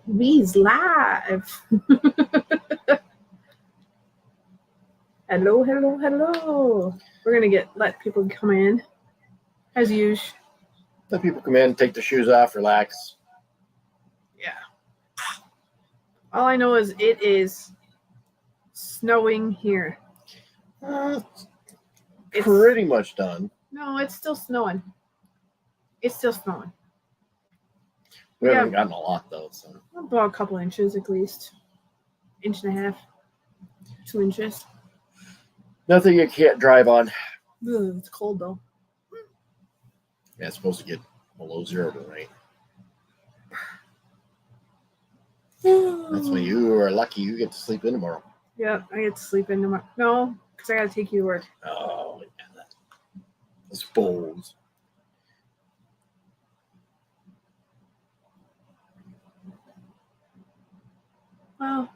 We's live. Hello, hello, hello. We're gonna let people come in as usual. Let people come in, take their shoes off, relax. Yeah. All I know is it is snowing here. It's pretty much done. No, it's still snowing. It's still snowing. We haven't gotten a lot though, so about a couple inches at least. Inch and a half, 2 inches. Nothing you can't drive on. Ugh, it's cold though. Yeah, it's supposed to get below 0 tonight. That's why you are lucky you get to sleep in tomorrow. Yeah, I get to sleep in tomorrow. No, because I got to take you to work. Oh, yeah. I suppose. Well,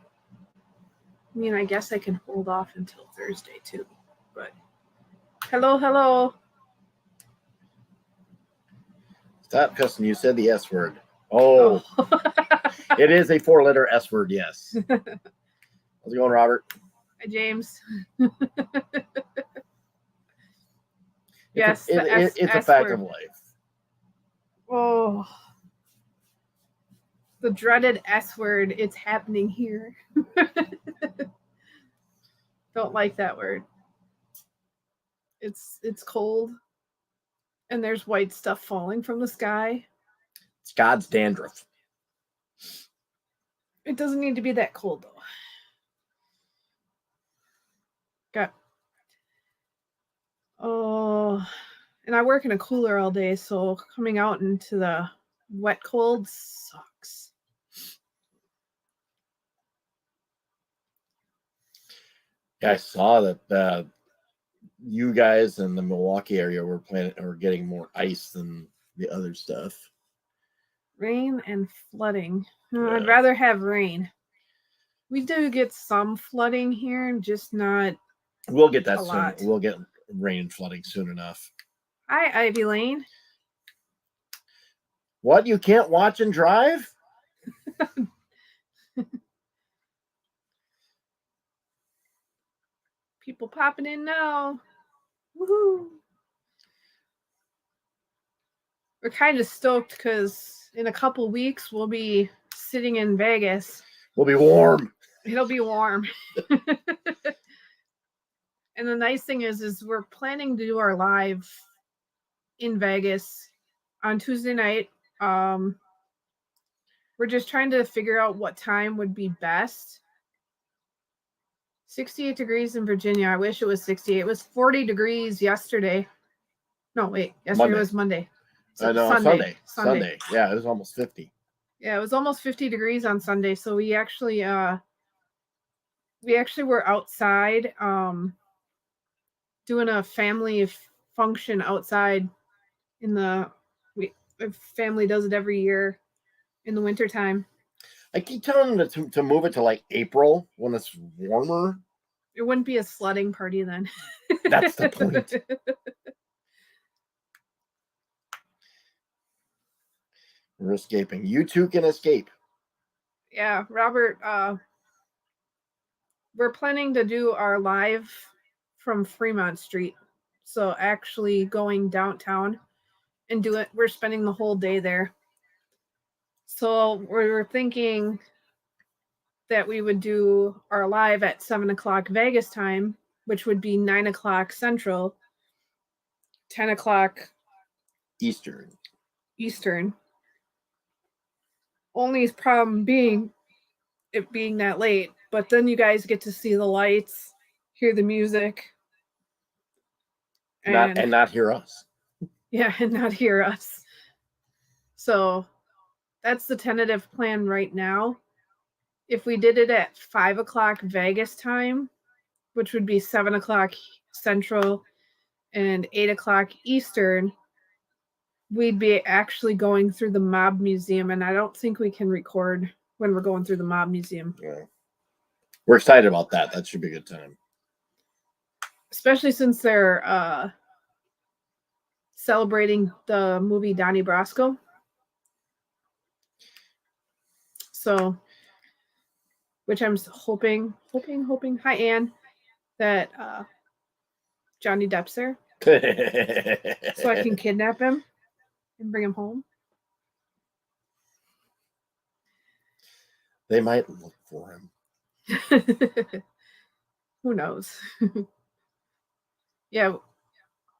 I mean, I guess I can hold off until Thursday too. But hello, hello. Stop cussing. You said the S word. Oh. It is a 4-letter S word, yes. How's it going, Robert? Hi, James. Yes, it's a fact of life. Oh, the dreaded S word. It's happening here. Don't like that word. It's cold, and there's white stuff falling from the sky. It's God's dandruff. It doesn't need to be that cold though. Oh, and I work in a cooler all day, so coming out into the wet cold sucks. Yeah, I saw that you guys in the Milwaukee area were getting more ice than the other stuff. Rain and flooding. Yeah. I'd rather have rain. We do get some flooding here, just not. We'll get that soon. We'll get rain and flooding soon enough. Hi, Ivy Lane. What? You can't watch and drive? People popping in now. Woohoo! We're kind of stoked because in a couple weeks we'll be sitting in Vegas. We'll be warm. It'll be warm. And the nice thing is we're planning to do our live in Vegas on Tuesday night. We're just trying to figure out what time would be best. 68 degrees in Virginia. I wish it was 68. It was 40 degrees yesterday. No, wait. Yesterday was Monday. So Sunday. Yeah, it was almost 50. Yeah, it was almost 50 degrees on Sunday. So we actually were outside doing a family function outside family does it every year in the wintertime. I keep telling them to move it to like April when it's warmer. It wouldn't be a sledding party then. That's the point. We're escaping. You two can escape. Yeah, Robert, we're planning to do our live from Fremont Street. So actually going downtown and do it. We're spending the whole day there. So we're thinking that we would do our live at 7 o'clock Vegas time, which would be 9 o'clock Central, 10 o'clock Eastern. Only problem being it being that late, but then you guys get to see the lights, hear the music. And not hear us. Yeah, and not hear us. So that's the tentative plan right now. If we did it at 5 o'clock Vegas time, which would be 7 o'clock Central and 8 o'clock Eastern, we'd be actually going through the Mob Museum, and I don't think we can record when we're going through the Mob Museum. Yeah. We're excited about that. That should be a good time. Especially since they're celebrating the movie Donnie Brasco. So, which I'm hoping. Hi, Ann, that Johnny Depp's there, so I can kidnap him and bring him home. They might look for him. Who knows? Yeah,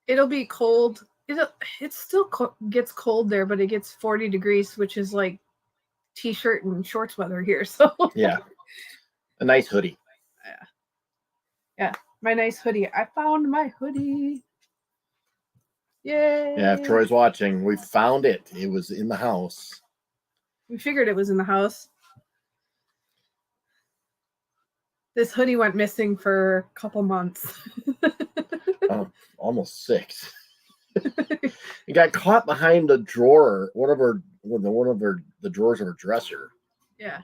it'll be cold. It still gets cold there, but it gets 40 degrees, which is like t-shirt and shorts weather here. So yeah, a nice hoodie. Yeah, my nice hoodie. I found my hoodie. Yay! Yeah, if Troy's watching, we found it. It was in the house. We figured it was in the house. This hoodie went missing for a couple months. Almost 6. It got caught behind a drawer, one of the drawers of her dresser. Yeah.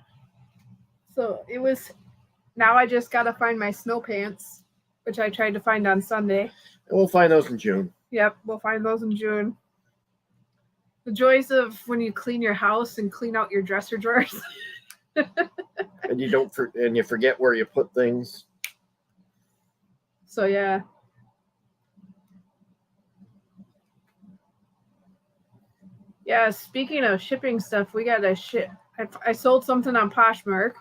So it was. Now I just gotta find my snow pants, which I tried to find on Sunday. And we'll find those in June. Yep, we'll find those in June. The joys of when you clean your house and clean out your dresser drawers. And you forget where you put things. So yeah. Yeah, speaking of shipping stuff, we got to ship. I sold something on Poshmark,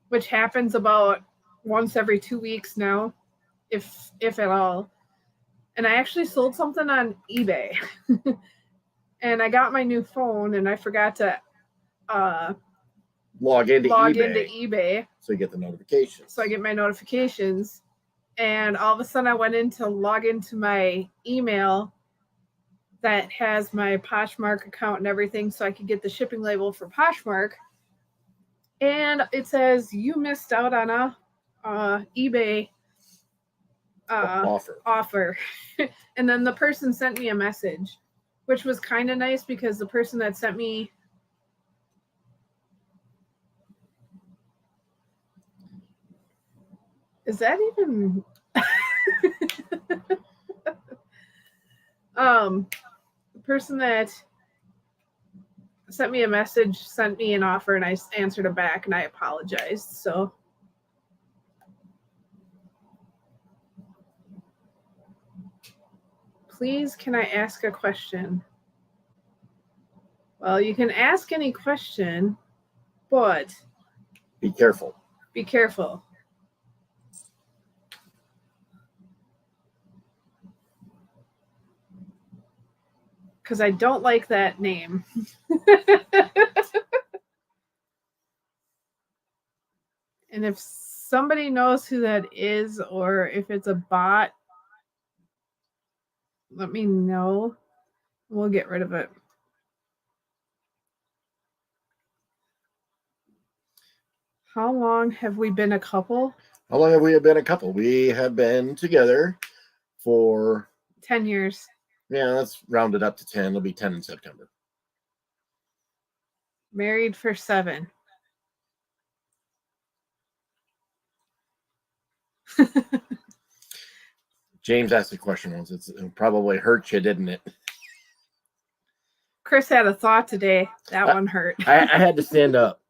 which happens about once every 2 weeks now, if at all. And I actually sold something on eBay. And I got my new phone, and I forgot to log into eBay. So you get the notifications. So I get my notifications. And all of a sudden I went in to log into my email that has my Poshmark account and everything so I could get the shipping label for Poshmark. And it says, you missed out on a eBay offer. And then the person sent me a message, which was kind of nice because the person that sent me is that even the person that sent me a message sent me an offer, and I answered it back and I apologized. So please, can I ask a question? Well, you can ask any question, but be careful. Be careful. Because I don't like that name. And if somebody knows who that is, or if it's a bot, let me know. We'll get rid of it. How long have we been a couple? How long have we been a couple? We have been together for 10 years. Yeah, that's rounded up to 10. It'll be 10 in September. Married for 7. James asked a question once. It probably hurt you, didn't it? Chris had a thought today. That one hurt. I had to stand up.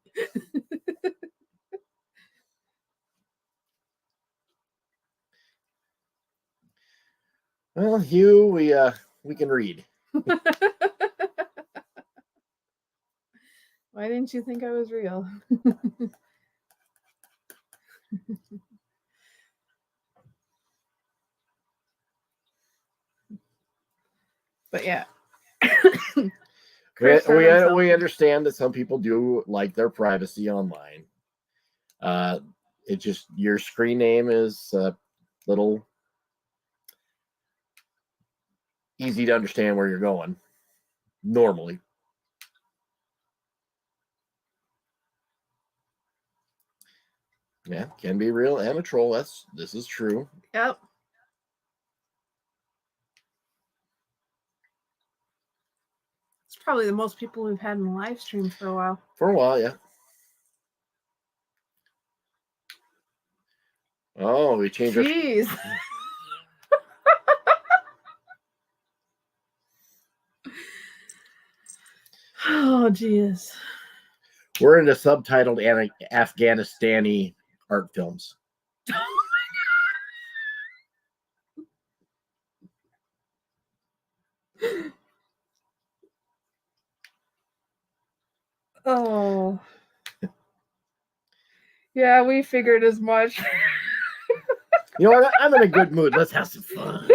Well, Hugh, we can read. Why didn't you think I was real? But yeah. we understand that some people do like their privacy online. It just, your screen name is a little easy to understand where you're going normally. Yeah, can be real and a troll. This is true. Yep. It's probably the most people we've had in the live stream for a while. For a while, yeah. Oh, we changed our... Jeez. Oh, geez. We're into subtitled Afghanistani art films. Oh. Yeah, we figured as much. You know what? I'm in a good mood. Let's have some fun.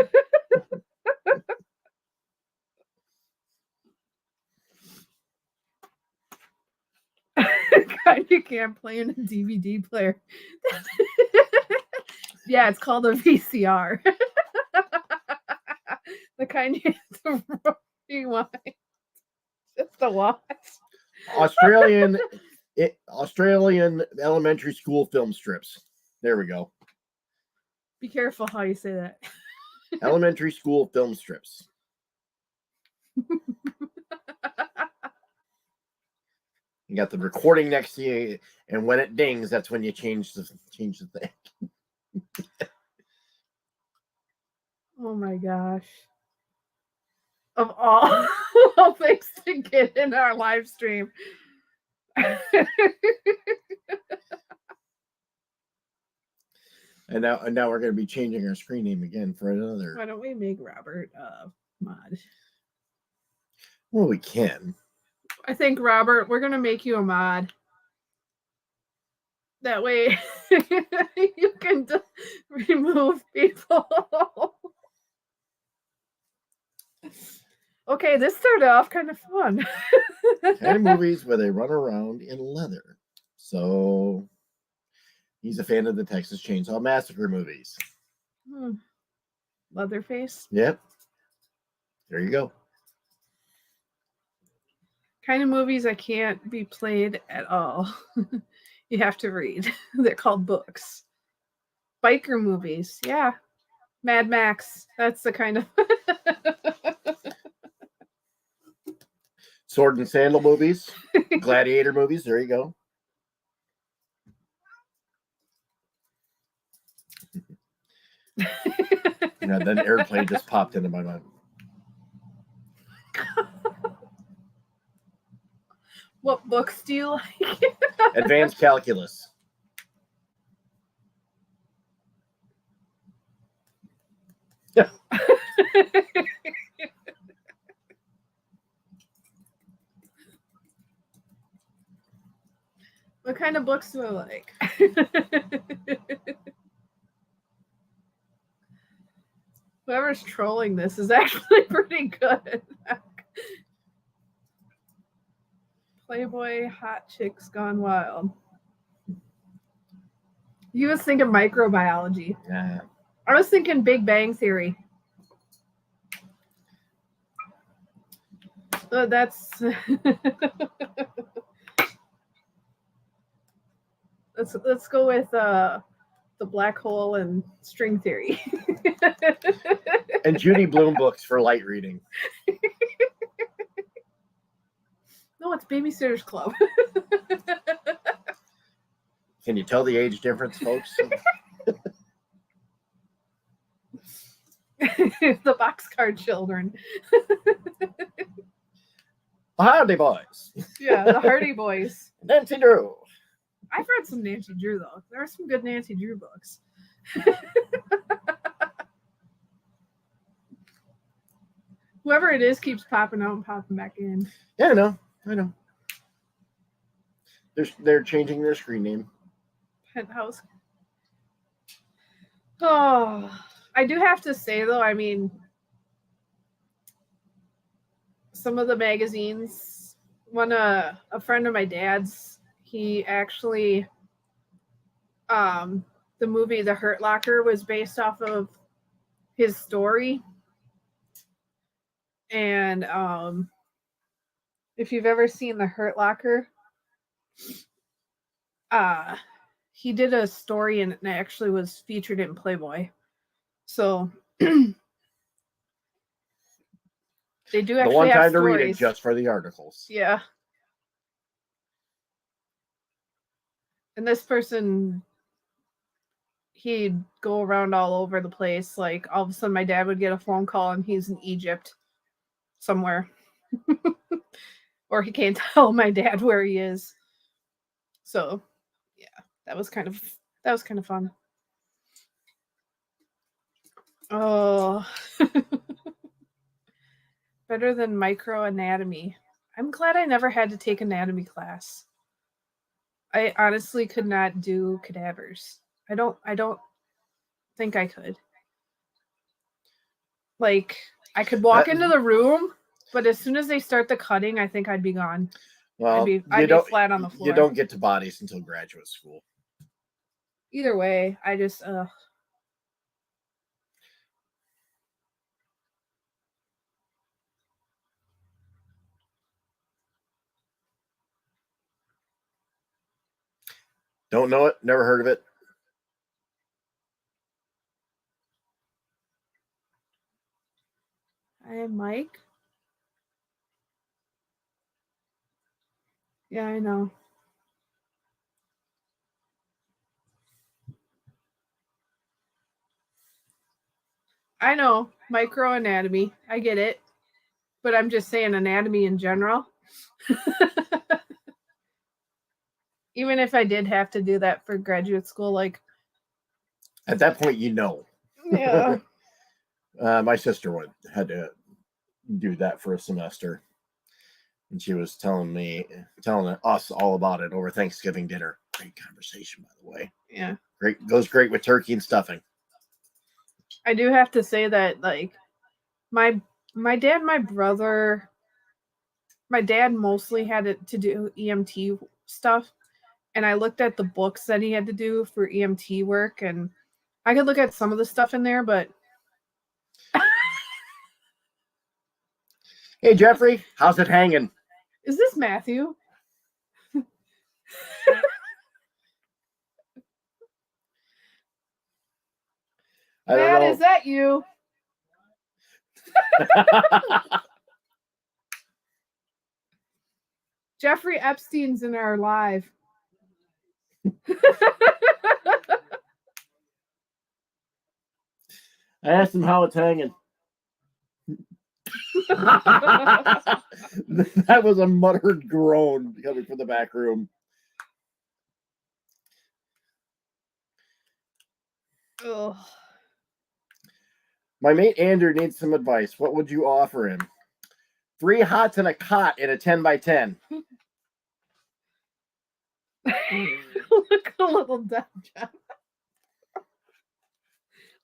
God, you can't play in a DVD player. Yeah, it's called a VCR. The kind you have to rewind just to watch. Australian elementary school film strips. There we go. Be careful how you say that. Elementary school film strips. You got the recording next to you, and when it dings, that's when you change the thing. Oh my gosh. Of all things to get in our live stream. And now we're going to be changing our screen name again for another. Why don't we make Robert mod? Well, we can. I think, Robert, we're going to make you a mod. That way you can remove people. Okay, this started off kind of fun. Kind of movies where they run around in leather. So he's a fan of the Texas Chainsaw Massacre movies. Leatherface? Yep. There you go. Kind of movies that can't be played at all. You have to read. They're called books. Biker movies. Yeah. Mad Max. That's the kind of... Sword and sandal movies. Gladiator movies. There you go. Yeah, then airplane just popped into my mind. What books do you like? Advanced calculus. What kind of books do I like? Whoever's trolling this is actually pretty good. Playboy Hot Chicks Gone Wild. You was thinking microbiology. Yeah. I was thinking Big Bang Theory. That's let's go with the black hole and string theory. And Judy Blume books for light reading. No, it's Babysitter's Club. Can you tell the age difference, folks? The Boxcar Children. Hardy Boys. Yeah, the Hardy Boys. Nancy Drew. I've read some Nancy Drew, though. There are some good Nancy Drew books. Whoever it is keeps popping out and popping back in. Yeah, I know. They're changing their screen name. Penthouse. Oh, I do have to say, though, I mean, some of the magazines, a friend of my dad's, he actually, the movie The Hurt Locker was based off of his story. And if you've ever seen The Hurt Locker, he did a story and it actually was featured in Playboy. So they do actually the one have time stories. To read it just for the articles. Yeah. And this person, he'd go around all over the place. Like all of a sudden my dad would get a phone call and he's in Egypt somewhere. Or he can't tell my dad where he is. So, yeah, that was kind of fun. Oh, better than microanatomy. I'm glad I never had to take anatomy class. I honestly could not do cadavers. I don't think I could. Like, I could walk into the room, but as soon as they start the cutting, I think I'd be gone. Well, I'd be flat on the floor. You don't get to bodies until graduate school. Either way, I just Don't know it. Never heard of it. Hi, Mike. Yeah, I know. I know microanatomy. I get it, but I'm just saying anatomy in general. Even if I did have to do that for graduate school, like at that point, you know. Yeah. My sister had to do that for a semester, and she was telling us all about it over Thanksgiving dinner. Great conversation, by the way. Yeah. Great, goes great with turkey and stuffing. I do have to say that, like, my dad, my brother, my dad mostly had to do EMT stuff, and I looked at the books that he had to do for EMT work, and I could look at some of the stuff in there, but hey, Jeffrey, how's it hanging? Is this Matthew? Matt, is that you? Jeffrey Epstein's in our live. I asked him how it's hanging. That was a muttered groan coming from the back room. Ugh. My mate Andrew needs some advice. What would you offer him? 3 hots and a cot in a 10x10. Look a little dumb, Jeff.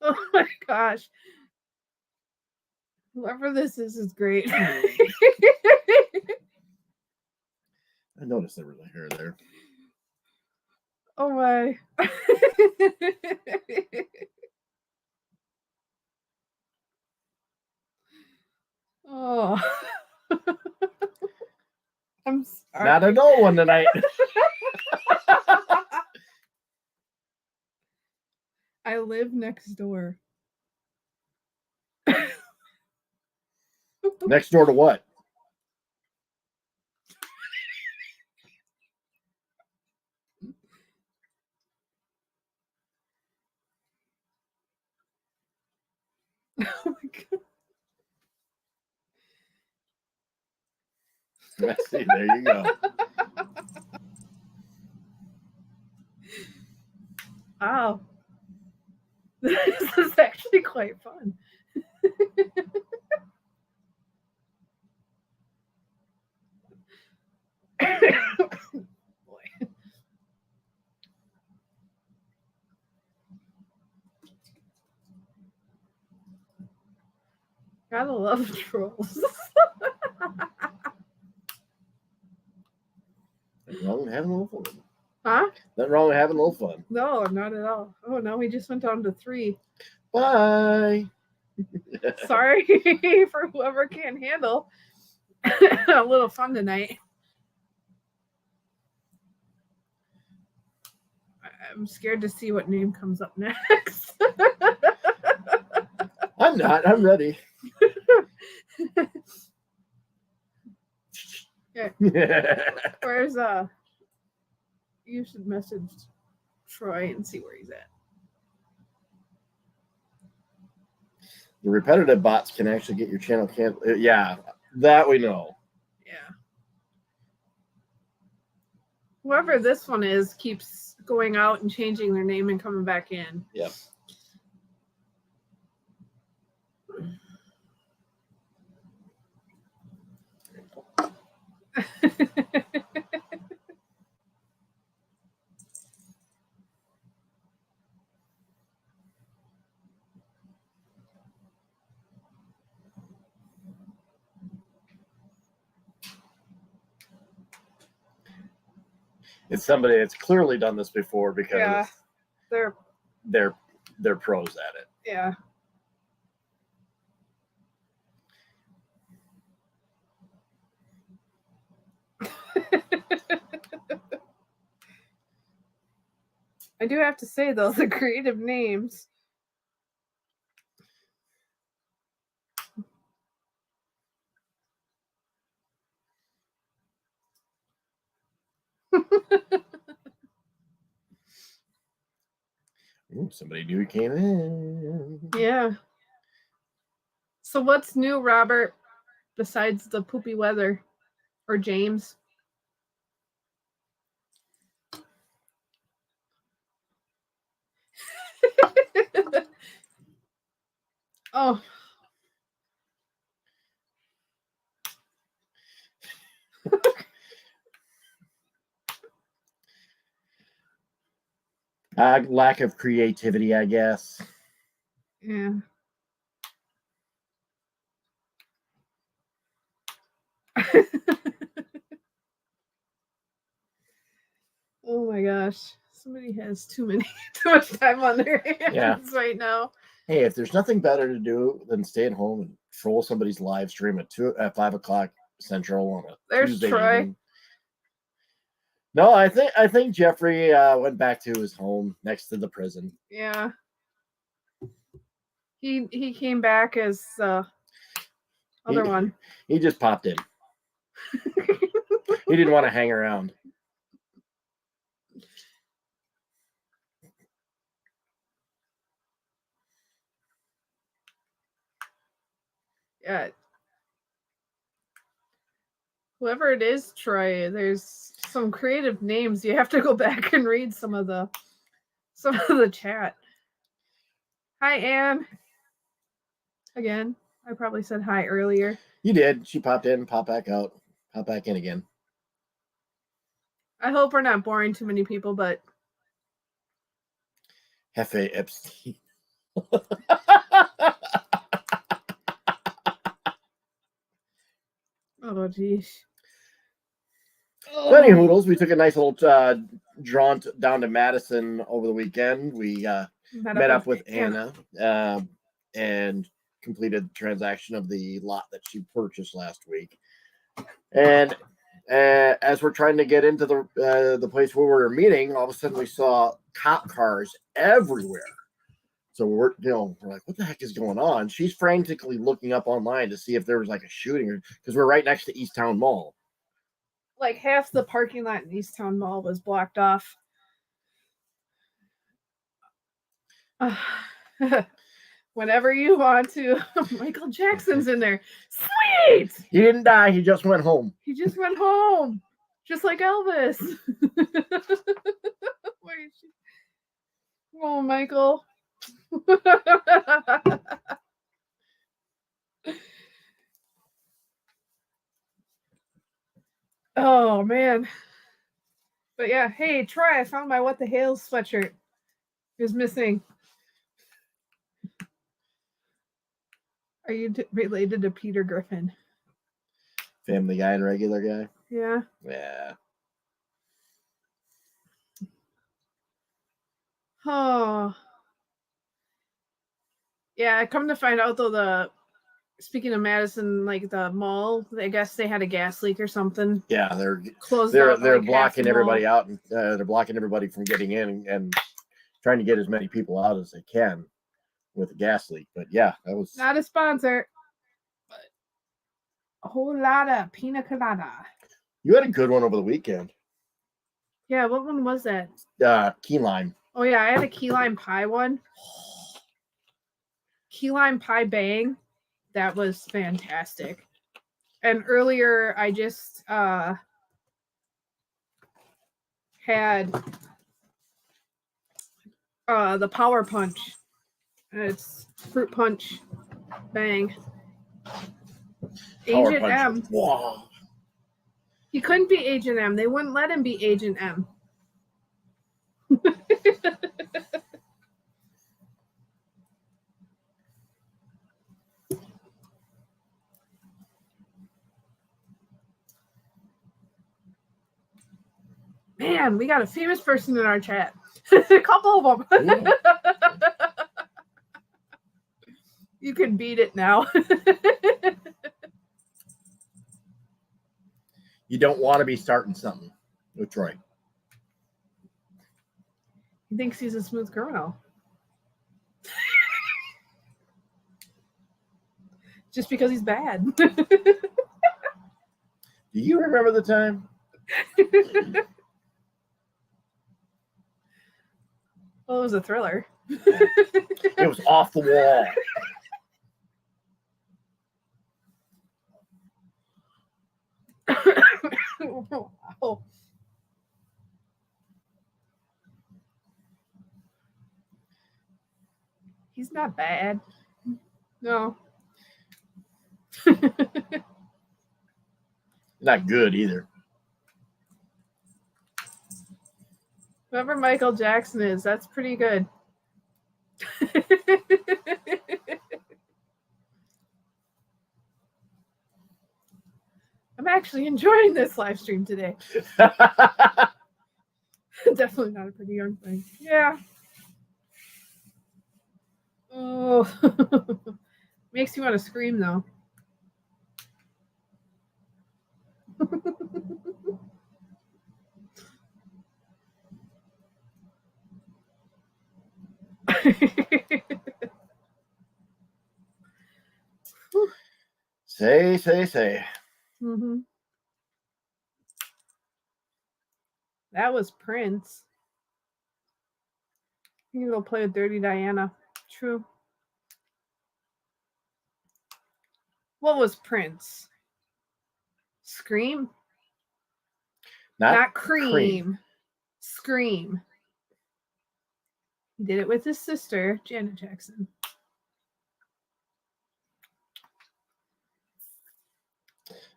Oh my gosh. Whoever this is great. I noticed there was a hair there. Oh my. Oh. I'm sorry. Not a dull one tonight. I live next door. Next door to what? Oh my god. Let's see. There you go. Wow. This is actually quite fun. Boy. Gotta love trolls. Nothing wrong with having a little fun. Huh? Nothing wrong with having a little fun. No, not at all. Oh, no, we just went down to 3. Bye. Sorry for whoever can't handle a little fun tonight. I'm scared to see what name comes up next. I'm not. I'm ready. Where's you should message Troy and see where he's at. The repetitive bots can actually get your channel canceled. Yeah, that we know. Yeah. Whoever this one is keeps going out and changing their name and coming back in. Yep. It's somebody that's clearly done this before because Yeah, they're pros at it. Yeah. I do have to say though, the creative names. Ooh, somebody new came in. Yeah. So what's new, Robert, besides the poopy weather? Or James? Oh. Lack of creativity, I guess. Yeah. Oh my gosh. Somebody has too much time on their hands right now. Hey, if there's nothing better to do than stay at home and troll somebody's live stream at 5 o'clock Central on a Tuesday Troy. evening. No, I think Jeffrey went back to his home next to the prison. Yeah. He came back as other one. He just popped in. He didn't want to hang around. Yeah. Whoever it is, Troy, there's some creative names. You have to go back and read some of the chat. Hi, Anne. Again, I probably said hi earlier. You did. She popped in, popped back out, popped back in again. I hope we're not boring too many people, but Hefe Epstein. oh geez. So, any hoodles, we took a nice little jaunt down to Madison over the weekend. We met up with Anna and completed the transaction of the lot that she purchased last week. And as we're trying to get into the place where we were meeting, all of a sudden we saw cop cars everywhere. So we're like, what the heck is going on? She's frantically looking up online to see if there was like a shooting, because we're right next to East Town Mall. Like half the parking lot in East Town Mall was blocked off. Whenever you want to. Michael Jackson's in there. Sweet! He didn't die. He just went home. He just went home. Just like Elvis. Oh, Michael. Oh, man. But yeah, hey, Troy, I found my What the Hell sweatshirt. It was missing. Are you related to Peter Griffin? Family Guy and Regular Guy? Yeah. Yeah. Oh. Yeah, I come to find out though, speaking of Madison, like the mall, I guess they had a gas leak or something. Yeah, they're closed. They're blocking everybody out, and they're blocking everybody from getting in and trying to get as many people out as they can with a gas leak. But yeah, that was not a sponsor, but a whole lot of pina colada. You had a good one over the weekend. Yeah, what one was that? Key lime. Oh yeah, I had a key lime pie one. Key lime pie bang. That was fantastic. And earlier I just had the Power Punch. It's fruit punch, bang. Power Agent Punch. M. Whoa. He couldn't be Agent M. They wouldn't let him be Agent M. Man, we got a famous person in our chat. A couple of them. You can beat it now. You don't want to be starting something with Troy. He thinks he's a smooth criminal. Just because he's bad. Do you remember the time? Well, it was a thriller. It was off the wall. Oh. He's not bad. No. Not good either. Whoever Michael Jackson is, that's pretty good. I'm actually enjoying this live stream today. Definitely not a pretty young thing. Yeah. Oh. Makes you want to scream, though. Say. Mm-hmm. That was Prince. You can go play with Dirty Diana. True. What was Prince? Scream? Not cream. Scream. He did it with his sister, Janet Jackson.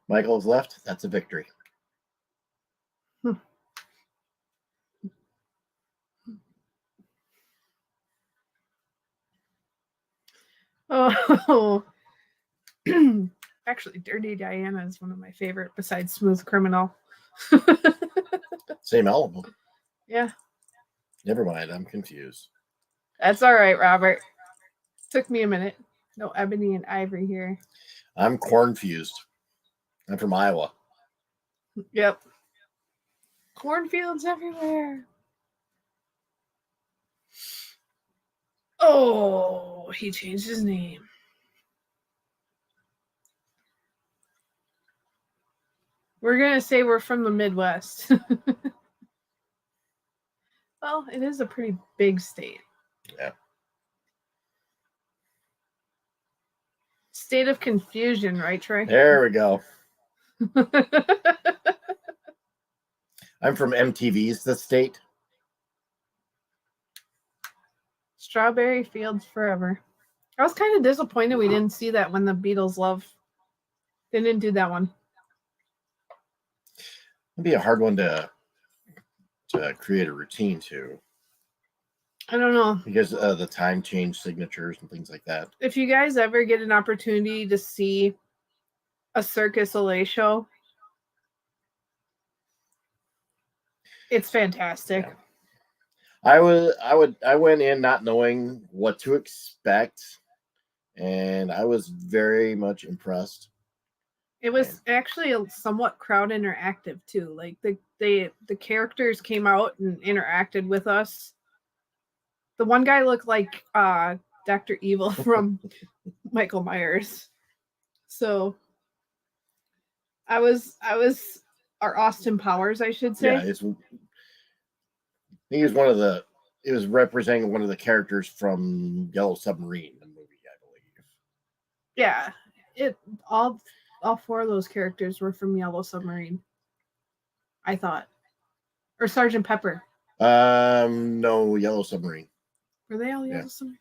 Michael's left. That's a victory. Oh. Actually, Dirty Diana is one of my favorite besides Smooth Criminal. Same album. Yeah. Never mind. I'm confused. That's all right, Robert. Took me a minute. No Ebony and Ivory here. I'm cornfused. I'm from Iowa. Yep. Cornfields everywhere. Oh, he changed his name. We're going to say we're from the Midwest. Well, it is a pretty big state. Yeah. State of confusion, right, Troy? There we go. I'm from MTV's The State. Strawberry Fields Forever. I was kind of disappointed we didn't see that when the Beatles Love. They didn't do that one. It'd be a hard one to create a routine to. I don't know. Because of the time change signatures and things like that. If you guys ever get an opportunity to see a Circus Olay show, it's fantastic. Yeah. I went in not knowing what to expect, and I was very much impressed. It was actually a somewhat crowd interactive too. Like the characters came out and interacted with us. The one guy looked like Dr. Evil from Michael Myers. So I was our Austin Powers, I should say. Yeah, I think it was representing one of the characters from Yellow Submarine, the movie, I believe. Yeah, all four of those characters were from Yellow Submarine, I thought. Or Sergeant Pepper. No, Yellow Submarine. Were they all Yellow Submarine?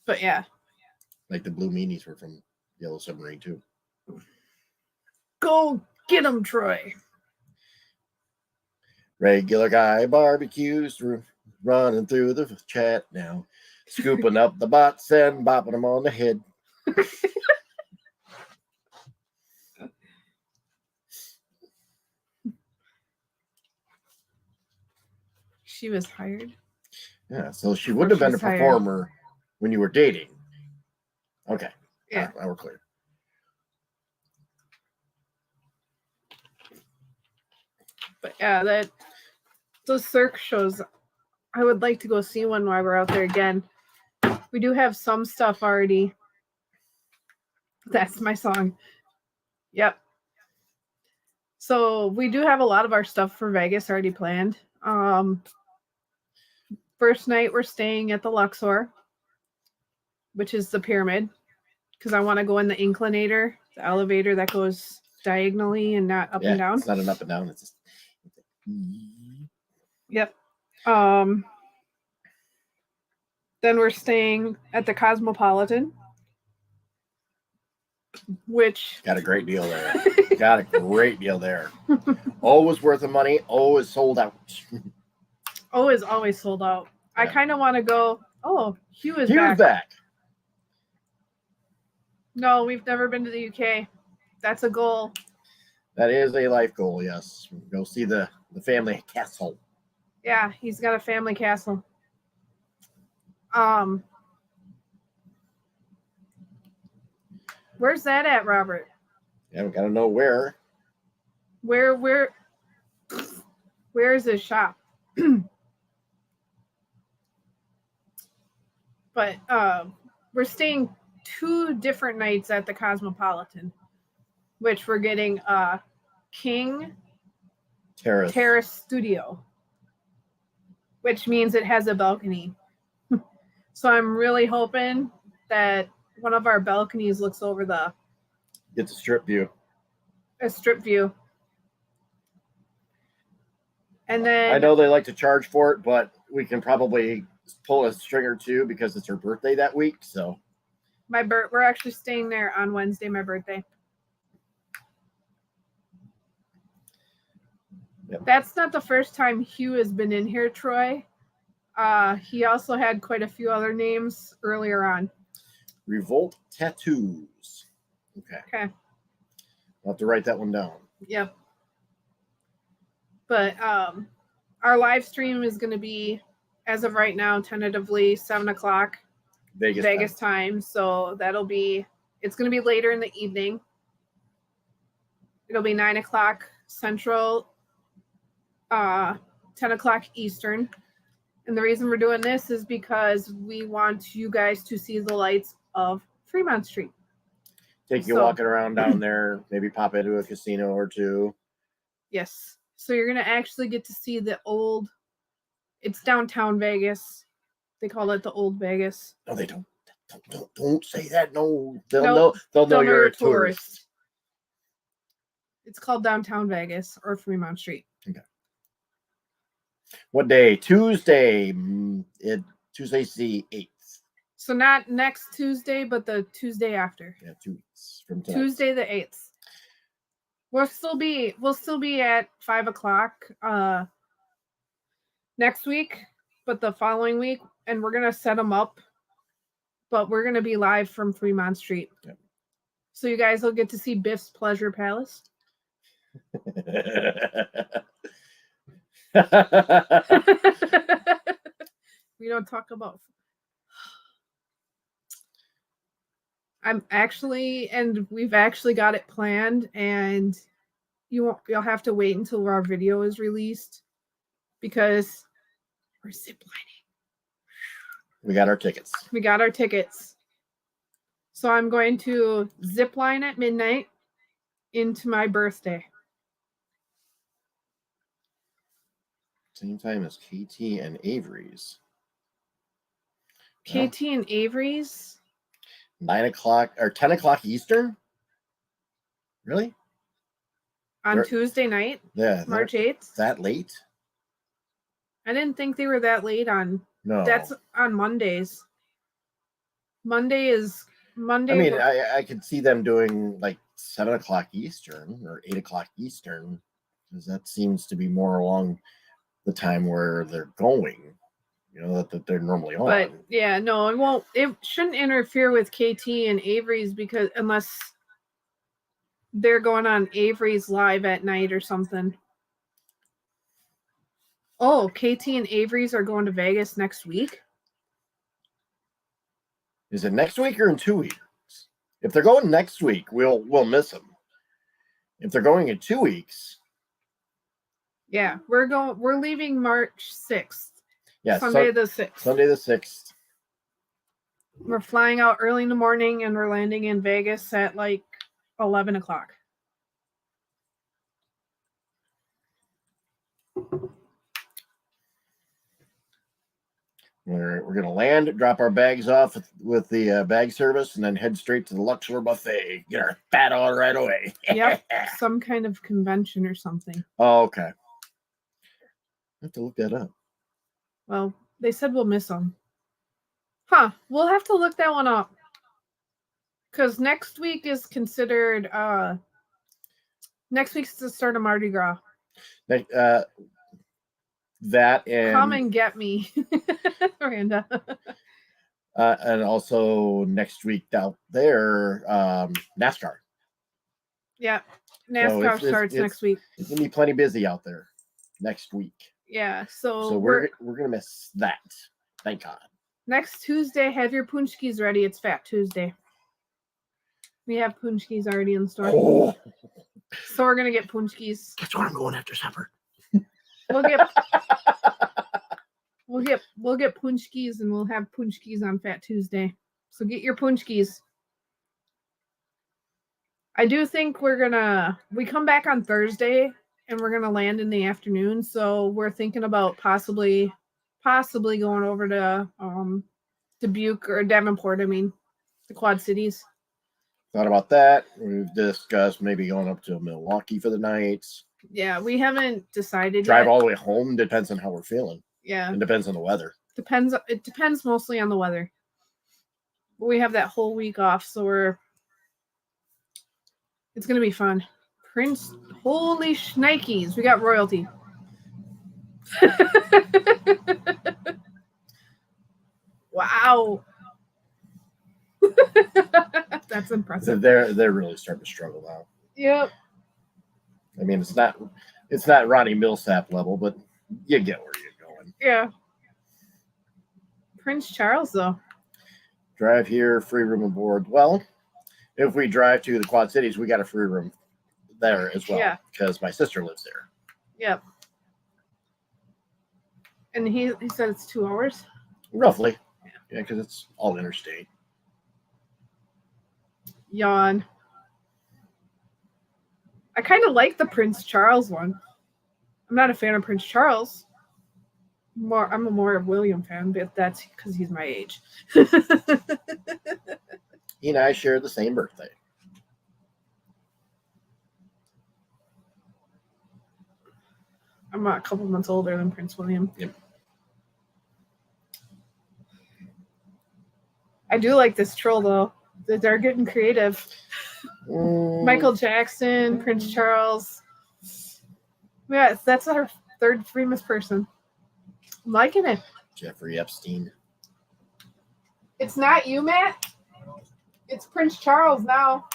But yeah. Like the blue meanies were from Yellow Submarine too. Go get them, Troy. Regular guy barbecues running through the chat now, scooping up the butts and bopping them on the head. She was hired. Yeah, so she wouldn't have been a performer when you were dating. Okay. Yeah. Now we're clear. But yeah, those circ shows, I would like to go see one while we're out there again. We do have some stuff already. That's my song. Yep. So we do have a lot of our stuff for Vegas already planned. First night we're staying at the Luxor, which is the pyramid, because I want to go in the inclinator, the elevator that goes diagonally and not up and down. It's not an up and down. It's just... Yep. Then we're staying at the Cosmopolitan, which got a great deal there. Got a great deal there. Always worth the money. Always sold out. Always sold out. Yeah. I kind of want to go. Oh, Hugh is back. No, we've never been to the UK. That's a goal. That is a life goal, yes. Go see the family castle. Yeah, he's got a family castle. Where's that at, Robert? Yeah, we gotta know where. Where is his shop? But we're staying 2 different nights at the Cosmopolitan, which we're getting King Terrace Studio, which means it has a balcony. So I'm really hoping that one of our balconies looks over gets a strip view. A strip view. And then I know they like to charge for it, but we can probably pull a string or two because it's her birthday that week. So we're actually staying there on Wednesday, my birthday. Yep. That's not the first time Hugh has been in here, Troy. He also had quite a few other names earlier on. Revolt Tattoos. Okay. I'll have to write that one down. Yep. But our live stream is going to be, as of right now, tentatively 7 o'clock Vegas time. So it's going to be later in the evening. It'll be 9 o'clock Central, 10 o'clock Eastern. And the reason we're doing this is because we want you guys to see the lights of Fremont Street. Take you walking around down there, maybe pop into a casino or two. Yes. So you're going to actually get to see it's downtown Vegas. They call it the Old Vegas. No, they don't. Don't say that. No, they'll know you're a tourist. It's called downtown Vegas or Fremont Street. Okay. What day? Tuesday. Tuesday's the 8th. So not next Tuesday, but the Tuesday after. Yeah, 2 weeks from tonight. Tuesday the 8th. We'll still be at 5 o'clock next week, but the following week, and we're gonna set them up. But we're gonna be live from Fremont Street. Yep. So you guys will get to see Biff's Pleasure Palace. We don't talk about. We've actually got it planned, and you'll have to wait until our video is released because we're ziplining. We got our tickets. So I'm going to zipline at midnight into my birthday. Same time as KT and Avery's. KT and Avery's? 9 o'clock or 10 o'clock Eastern? Really? On Tuesday night? Yeah. March 8th? That late? I didn't think they were that late on. No. That's on Mondays. Monday. I mean, I could see them doing like 7 o'clock Eastern or 8 o'clock Eastern, because that seems to be more along the time where they're going, that they're normally on. But yeah, no, it won't. It shouldn't interfere with KT and Avery's, because unless they're going on Avery's live at night or something. Oh, KT and Avery's are going to Vegas next week? Is it next week or in 2 weeks? If they're going next week, we'll miss them. If they're going in 2 weeks, yeah, we're leaving March 6th. Yeah, Sunday the 6th. Sunday the 6th. We're flying out early in the morning and we're landing in Vegas at like 11 o'clock. We're going to land, drop our bags off with the bag service, and then head straight to the Luxor buffet. Get our fat on right away. Yep, some kind of convention or something. Oh, okay. I have to look that up. Well, they said we'll miss them. Huh, we'll have to look that one up. Because next week is considered, next week's the start of Mardi Gras. That and come and get me, Miranda. And also next week out there, NASCAR. Yeah, NASCAR starts next week. It's gonna be plenty busy out there next week. Yeah, so we're gonna miss that. Thank God. Next Tuesday, have your punchkis ready. It's Fat Tuesday. We have punchkis already in the store. Oh. So we're gonna get punchkis. Guess where I'm going after supper. We'll get punchkis, and we'll have punchkis on Fat Tuesday. So get your punchkis. I do think we come back on Thursday and we're gonna land in the afternoon. So we're thinking about possibly going over to Dubuque or Davenport. I mean, the Quad Cities. Thought about that. We've discussed maybe going up to Milwaukee for the night. Yeah, we haven't decided Drive yet. all the way home. Depends on how we're feeling. Yeah. It depends on the weather. It depends mostly on the weather. We have that whole week off, so it's going to be fun. Prince, holy shnikes, we got royalty. Wow. That's impressive. They're really starting to struggle now. Yep. I mean, it's not Ronnie Millsap level, but you get where you're going. Yeah. Prince Charles, though. Drive here, free room aboard. Well, if we drive to the Quad Cities, we got a free room there as well. Yeah. Because my sister lives there. Yep. And he said it's 2 hours? Roughly. Yeah, because it's all interstate. Yawn. I kind of like the Prince Charles one. I'm not a fan of Prince Charles. I'm a more William fan, but that's because he's my age. He and I share the same birthday. I'm a couple months older than Prince William. Yep. I do like this troll, though. They're getting creative. Michael Jackson, Prince Charles. Yeah, that's our third famous person. I'm liking it. Jeffrey Epstein. It's not you, Matt. It's Prince Charles now.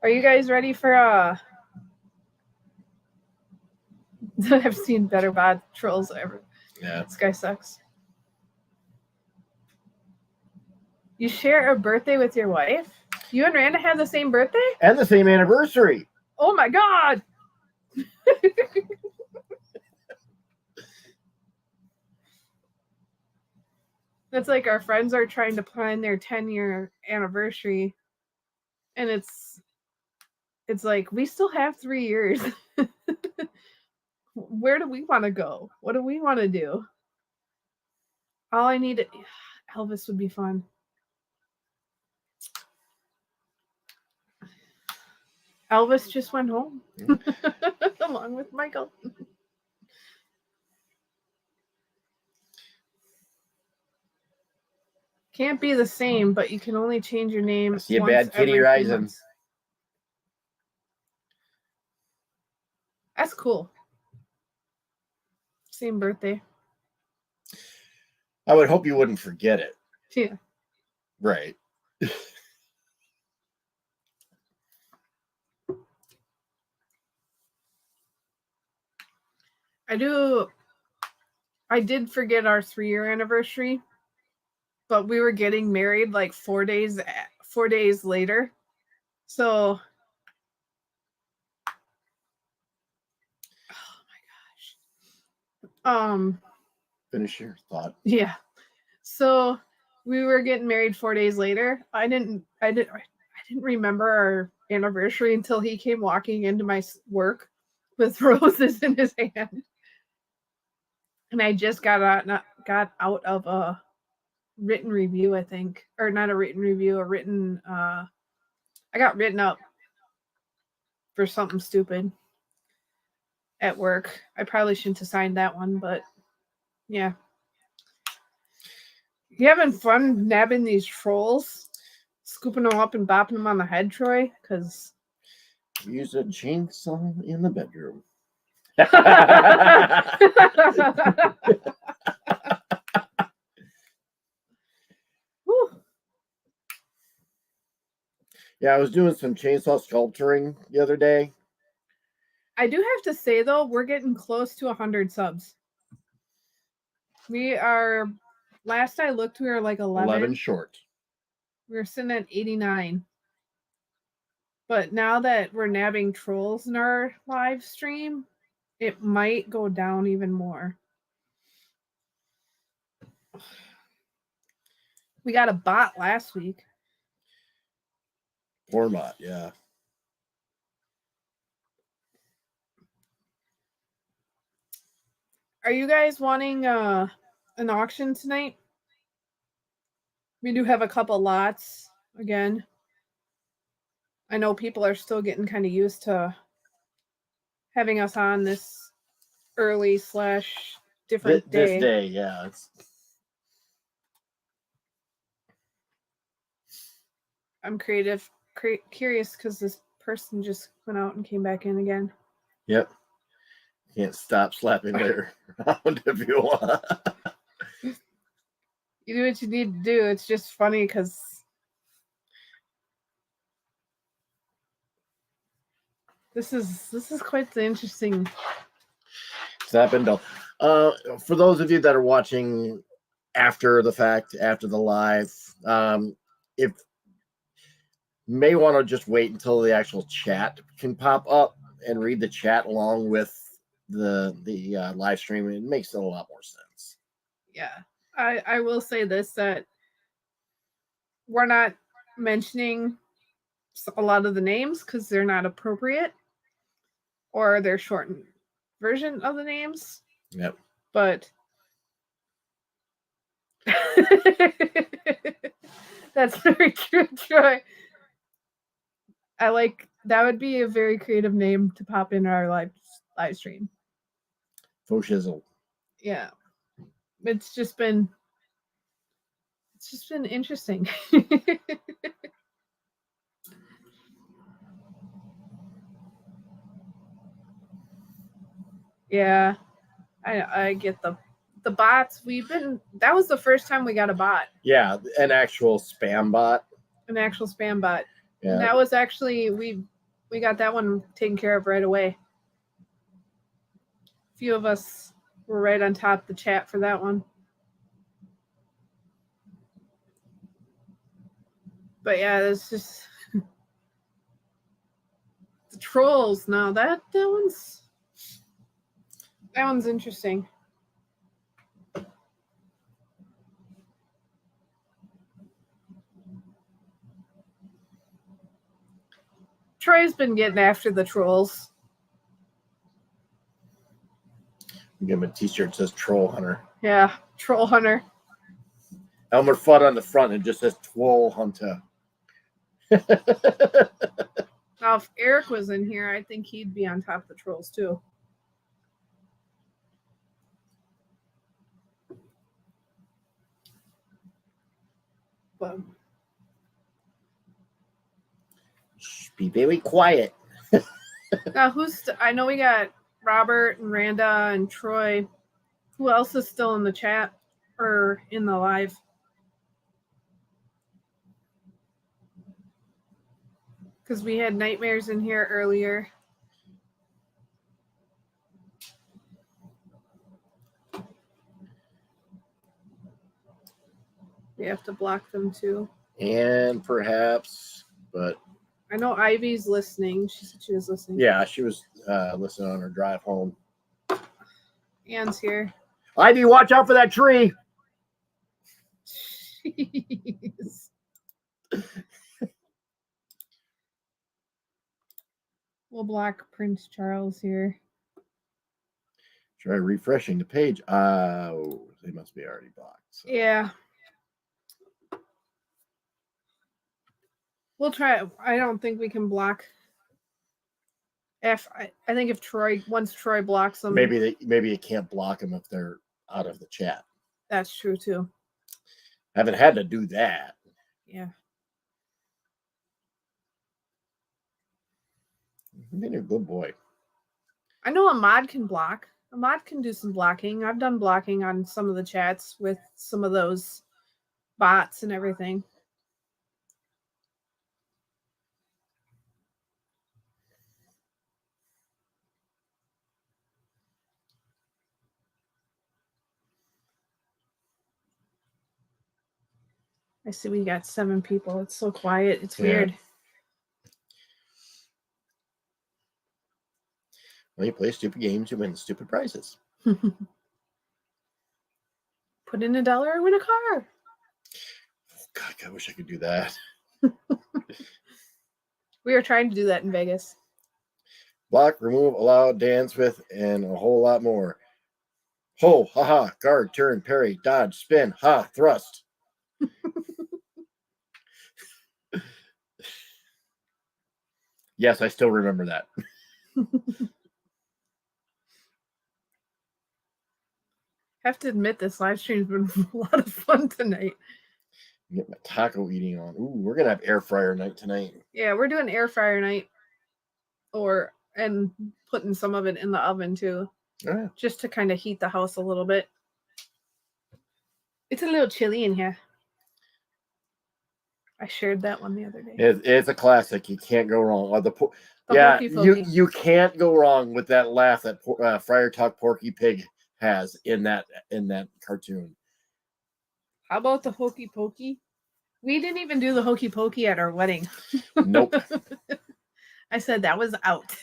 Are you guys ready for I've seen better bad trolls ever. Yeah. This guy sucks. You share a birthday with your wife? You and Randa have the same birthday? And the same anniversary. Oh my God. That's like our friends are trying to plan their 10-year anniversary. And it's like, we still have 3 years. Where do we want to go? What do we want to do? All I need, Elvis would be fun. Elvis just went home Yeah. along with Michael. Can't be the same, but you can only change your name I see a once bad kitty every few rising. months. That's cool. Same birthday. I would hope you wouldn't forget it. Yeah. Right. I did forget our 3-year anniversary, but we were getting married like 4 days later. So, oh my gosh. Finish your thought. Yeah. So we were getting married 4 days later. I didn't remember our anniversary until he came walking into my work with roses in his hand. And I just got out of a written review, I think. Or not a written review, I got written up for something stupid at work. I probably shouldn't have signed that one, but yeah. You having fun nabbing these trolls? Scooping them up and bopping them on the head, Troy? Because use a chainsaw in the bedroom. Yeah, I was doing some chainsaw sculpturing the other day. I do have to say, though, we're getting close to 100 subs. We are, last I looked, we were like 11 short. We were sitting at 89. But now that we're nabbing trolls in our live stream, it might go down even more. We got a bot last week. Poor bot, yeah. Are you guys wanting an auction tonight? We do have a couple lots again. I know people are still getting kind of used to having us on this early / different day. This day, yeah. I'm curious because this person just went out and came back in again. Yep. Can't stop slapping her around if you want. You do what you need to do. It's just funny because this is quite the interesting. It's happened. For those of you that are watching after the fact, after the live, if may want to just wait until the actual chat can pop up and read the chat along with the live stream. It makes a lot more sense. Yeah, I will say this, that we're not mentioning a lot of the names because they're not appropriate, or they're shortened version of the names. Yep. But that's very true, Troy. I like that. Would be a very creative name to pop in our live stream. Faux shizzle. Yeah, it's just been interesting. Yeah, I get the bots. That was the first time we got a bot. Yeah, an actual spam bot. An actual spam bot. Yeah. And that was actually we got that one taken care of right away. A few of us were right on top of the chat for that one. But yeah, it's just the trolls. Now that one's interesting. Troy's been getting after the trolls. Give him a t-shirt that says Troll Hunter. Yeah, Troll Hunter. Elmer Fudd on the front, and just says Troll Hunter. Now, if Eric was in here, I think he'd be on top of the trolls too. But Shh, be very quiet. now, I know we got Robert and Randa and Troy. Who else is still in the chat or in the live? Because we had Nightmares in here earlier. We have to block them too. And perhaps, but I know Ivy's listening. She said she was listening. yeah, she was listening on her drive home. Anne's here. Ivy, watch out for that tree. Jeez. We'll block Prince Charles here. Try refreshing the page. Oh, they must be already blocked. So. Yeah. We'll try it. I don't think we can block. I think if once Troy blocks them. Maybe you can't block them if they're out of the chat. That's true too. Haven't had to do that. Yeah. You've been a good boy. I know Ahmad can block. Ahmad can do some blocking. I've done blocking on some of the chats with some of those bots and everything. I see we got 7 people. It's so quiet. It's weird. Well, you play stupid games, you win stupid prizes. Put in $1 and win a car. Oh, God, I wish I could do that. We are trying to do that in Vegas. Block, remove, allow, dance with, and a whole lot more. Ho, haha, guard, turn, parry, dodge, spin, ha, thrust. Yes, I still remember that. Have to admit, this live stream's been a lot of fun tonight. Get my taco eating on. Ooh, we're gonna have air fryer night tonight. Yeah, we're doing air fryer night, and putting some of it in the oven too, just to kind of heat the house a little bit. It's a little chilly in here. I shared that one the other day. It's a classic. You can't go wrong. You can't go wrong with that laugh that Friar Tuck Porky Pig has in that cartoon. How about the hokey pokey? We didn't even do the hokey pokey at our wedding. Nope. I said that was out.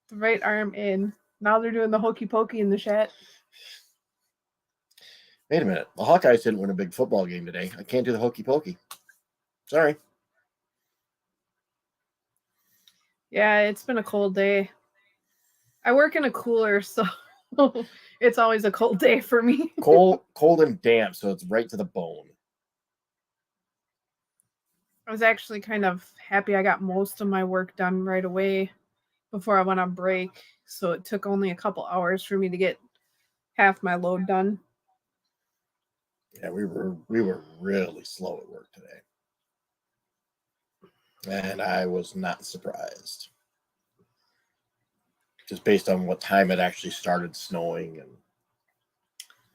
The right arm in. Now they're doing the hokey pokey in the chat. Wait a minute. The Hawkeyes didn't win a big football game today. I can't do the hokey pokey. Sorry. Yeah, it's been a cold day. I work in a cooler, so it's always a cold day for me. Cold and damp, so it's right to the bone. I was actually kind of happy I got most of my work done right away before I went on break, so it took only a couple hours for me to get half my load done. Yeah, we were really slow at work today. And I was not surprised. Just based on what time it actually started snowing. And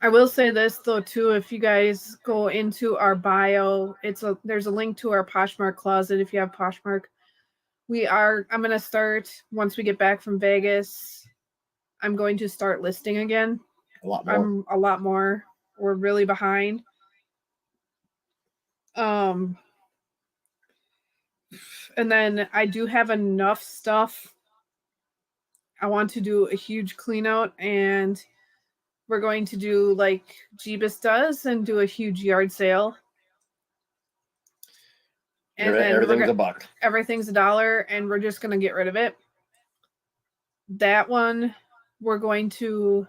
I will say this though too, if you guys go into our bio, there's a link to our Poshmark closet if you have Poshmark. I'm gonna start once we get back from Vegas. I'm going to start listing again. A lot more. We're really behind. And then I do have enough stuff. I want to do a huge clean out, and we're going to do like Jeebus does and do a huge yard sale. And then everything's $1. Everything's $1, and we're just going to get rid of it. That one, we're going to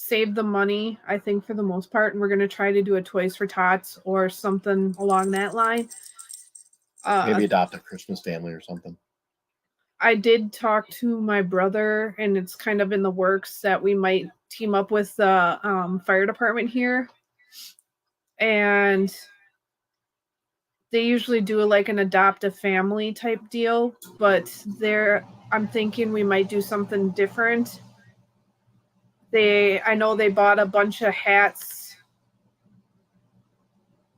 save the money, I think, for the most part, and we're going to try to do a Toys for Tots or something along that line. Maybe adopt a Christmas family or something. I did talk to my brother, and it's kind of in the works that we might team up with the fire department here. And they usually do like an adopt a family type deal, but I'm thinking we might do something different. I know they bought a bunch of hats.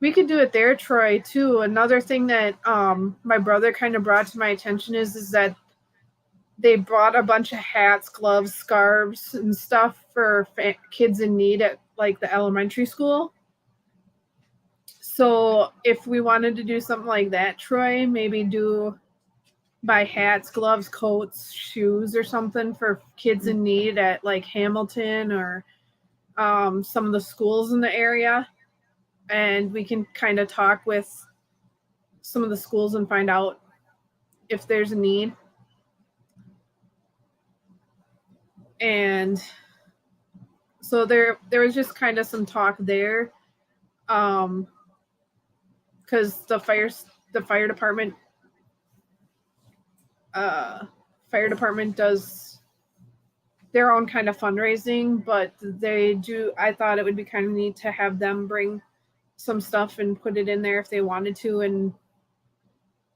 We could do it there, Troy, too. Another thing that my brother kind of brought to my attention is that they brought a bunch of hats, gloves, scarves, and stuff for kids in need at like the elementary school. So if we wanted to do something like that, Troy, maybe buy hats, gloves, coats, shoes, or something for kids in need at like Hamilton or some of the schools in the area. And we can kind of talk with some of the schools and find out if there's a need. And so there was just kind of some talk there, because the fire department does their own kind of fundraising, but I thought it would be kind of neat to have them bring some stuff and put it in there if they wanted to, and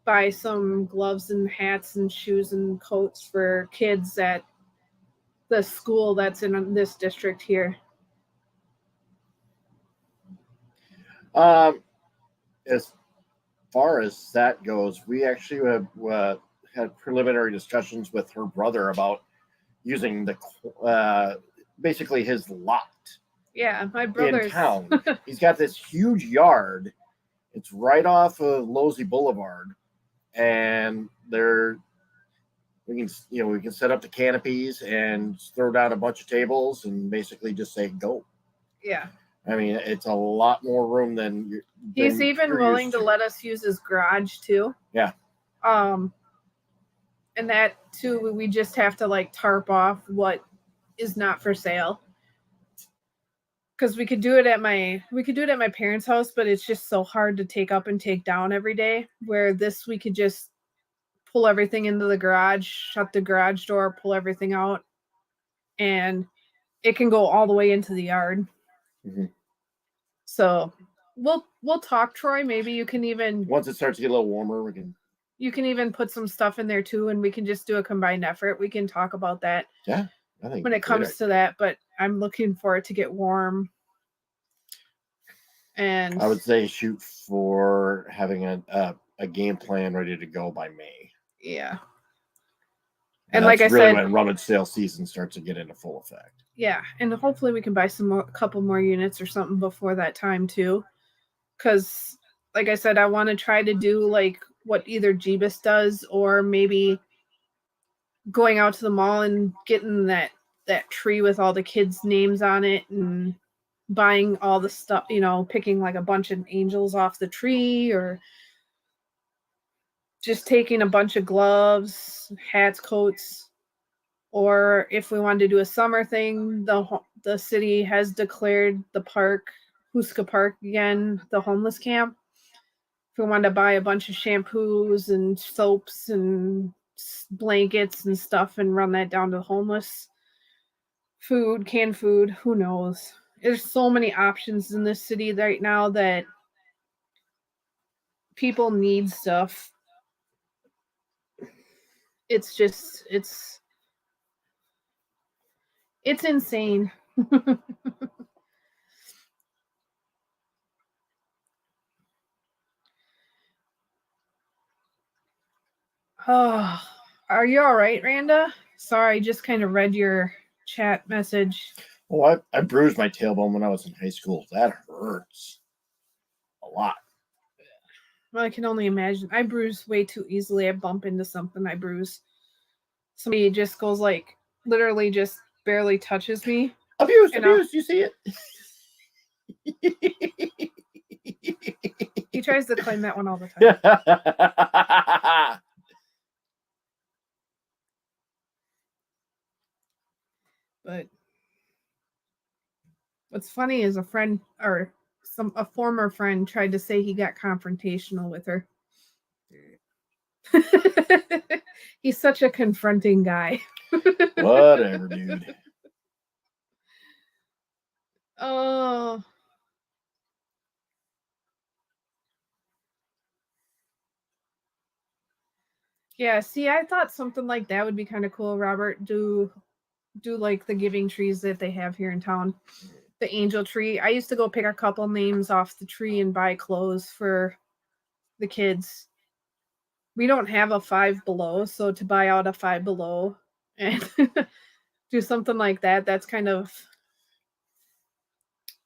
buy some gloves and hats and shoes and coats for kids at the school that's in this district here. As far as that goes, we actually have had preliminary discussions with her brother about using basically his lot. Yeah, my brother's in town. He's got this huge yard. It's right off of Losey Boulevard, and we can set up the canopies and throw down a bunch of tables and basically just say go. Yeah. I mean, it's a lot more room than he's even willing to let us use his garage too. Yeah. And that too, we just have to like tarp off what is not for sale. Because we could do it at my parents' house, but it's just so hard to take up and take down every day. Where we could just pull everything into the garage, shut the garage door, pull everything out, and it can go all the way into the yard. Mm-hmm. So we'll talk, Troy. Maybe you can even, once it starts to get a little warmer, you can even put some stuff in there too, and we can just do a combined effort. We can talk about that. Yeah, I think when it comes to that, but I'm looking for it to get warm. And I would say shoot for having a game plan ready to go by May. Yeah. And like I said, when rummage sale season starts to get into full effect. Yeah, and hopefully we can buy a couple more units or something before that time too. Because, like I said, I want to try to do like what either Jeebus does, or maybe going out to the mall and getting that tree with all the kids' names on it and buying all the stuff, picking like a bunch of angels off the tree, or just taking a bunch of gloves, hats, coats. Or if we wanted to do a summer thing, the city has declared the park, Huska Park again, the homeless camp. If we wanted to buy a bunch of shampoos and soaps and blankets and stuff and run that down to homeless. Food, canned food, who knows? There's so many options in this city right now that people need stuff. It's just, it's insane. Oh, are you all right, Randa? Sorry, I just kind of read your chat message. Oh, I bruised my tailbone when I was in high school. That hurts a lot. Well, I can only imagine. I bruise way too easily. I bump into something, I bruise. Somebody just goes like, literally just barely touches me. Abuse, you see it? He tries to claim that one all the time. But What's funny is a friend or a former friend tried to say he got confrontational with her. He's such a confronting guy. Whatever, dude. Oh. Yeah, see, I thought something like that would be kind of cool, Robert. Do like the giving trees that they have here in town. The angel tree. I used to go pick a couple names off the tree and buy clothes for the kids. We don't have a Five Below, so to buy out a Five Below and do something like that, that's kind of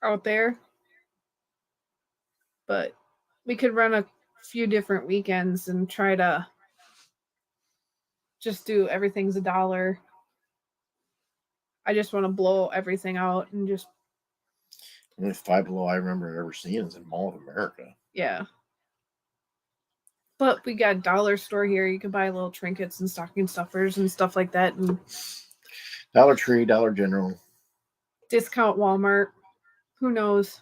out there. But we could run a few different weekends and try to just do everything's $1. I just want to blow everything out and just. The only Five Below I remember ever seeing is in Mall of America. Yeah. But we got a dollar store here. You can buy little trinkets and stocking stuffers and stuff like that. And Dollar Tree, Dollar General. Discount Walmart. Who knows?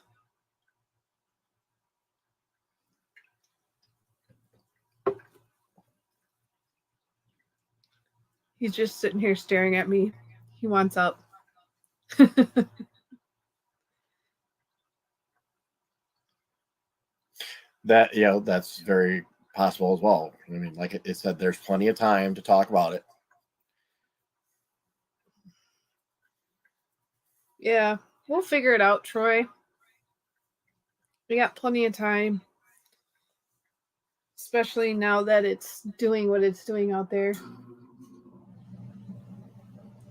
He's just sitting here staring at me. He wants up. That, that's very possible as well. I mean, like it said, there's plenty of time to talk about it. Yeah, we'll figure it out, Troy. We got plenty of time. Especially now that it's doing what it's doing out there.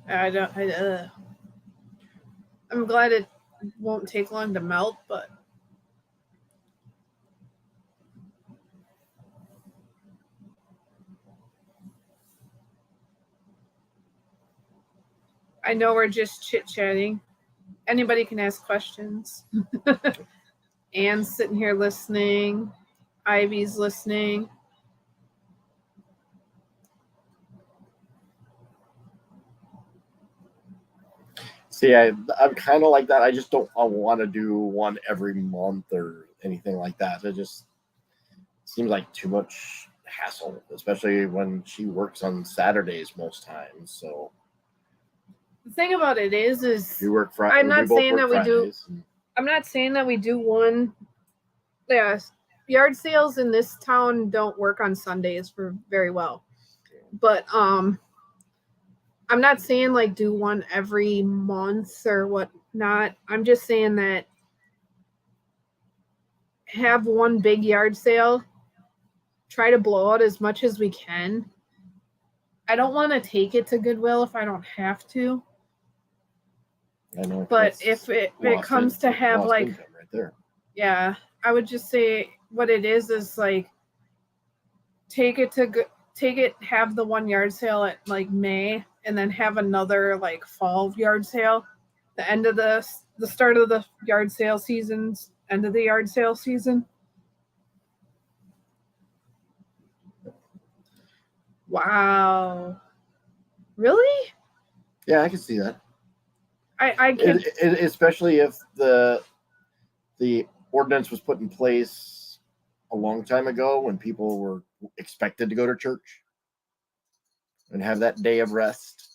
I'm glad it won't take long to melt, but I know we're just chit-chatting. Anybody can ask questions. Anne's sitting here listening. Ivy's listening. See, I'm kind of like that. I just don't want to do one every month or anything like that. It just seems like too much hassle, especially when she works on Saturdays most times. So the thing about it is you work Friday. I'm not saying that we do. I'm not saying that we do one. Yeah, yard sales in this town don't work on Sundays for very well, but I'm not saying like do one every month or whatnot. I'm just saying that have one big yard sale. Try to blow out as much as we can. I don't want to take it to Goodwill if I don't have to. I know, but if it comes to have like right there. Yeah, I would just say what it is like have the one yard sale at like May and then have another like fall yard sale. The end of the start of the yard sale season's end of the yard sale season. Wow. Really? Yeah, I can see that. I can, especially if the ordinance was put in place a long time ago when people were expected to go to church and have that day of rest.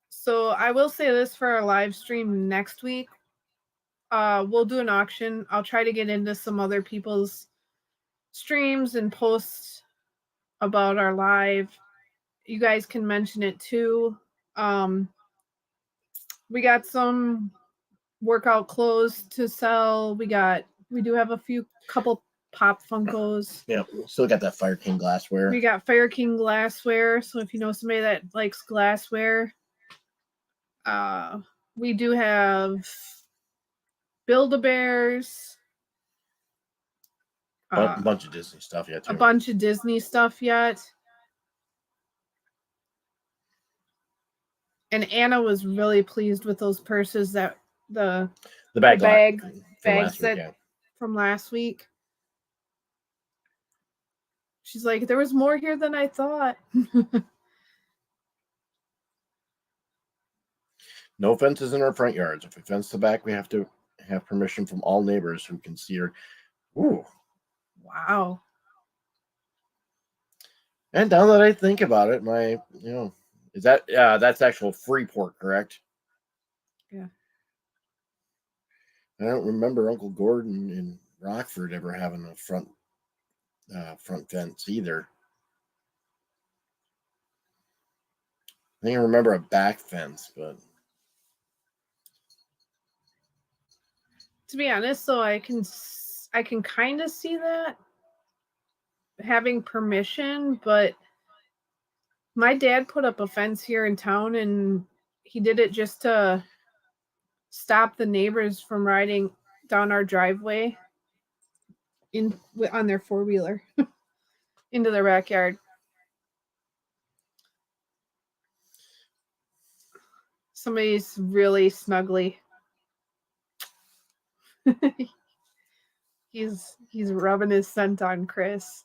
So I will say this for our live stream next week. We'll do an auction. I'll try to get into some other people's streams and post about our live. You guys can mention it too. We got some workout clothes to sell. We do have a couple Pop Funkos. Yeah, still got that Fire King glassware. We got Fire King glassware. So if you know somebody that likes glassware, we do have Build-A-Bears. A bunch of Disney stuff yet. A bunch of Disney stuff yet. And Anna was really pleased with those purses that the bags from last week. She's like, there was more here than I thought. No fences in our front yards. If we fence the back, we have to have permission from all neighbors who can see her. Ooh. Wow. And now that I think about it, is that that's actual Freeport, correct? Yeah. I don't remember Uncle Gordon in Rockford ever having a front fence either. I think I remember a back fence, but To be honest, so I can kind of see that having permission, but my dad put up a fence here in town, and he did it just to stop the neighbors from riding down our driveway on their four-wheeler into their backyard. Somebody's really snuggly. he's rubbing his scent on Chris.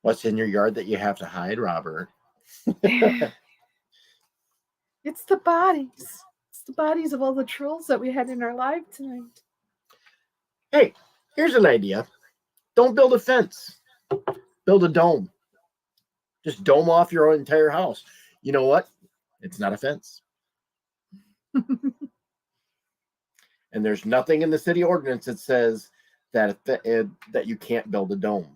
what's in your yard that you have to hide, Robert? It's the bodies. It's the bodies of all the trolls that we had in our live tonight. Hey, here's an idea. Don't build a fence. Build a dome. Just dome off your entire house. You know what? It's not a fence. And there's nothing in the city ordinance that says that you can't build a dome.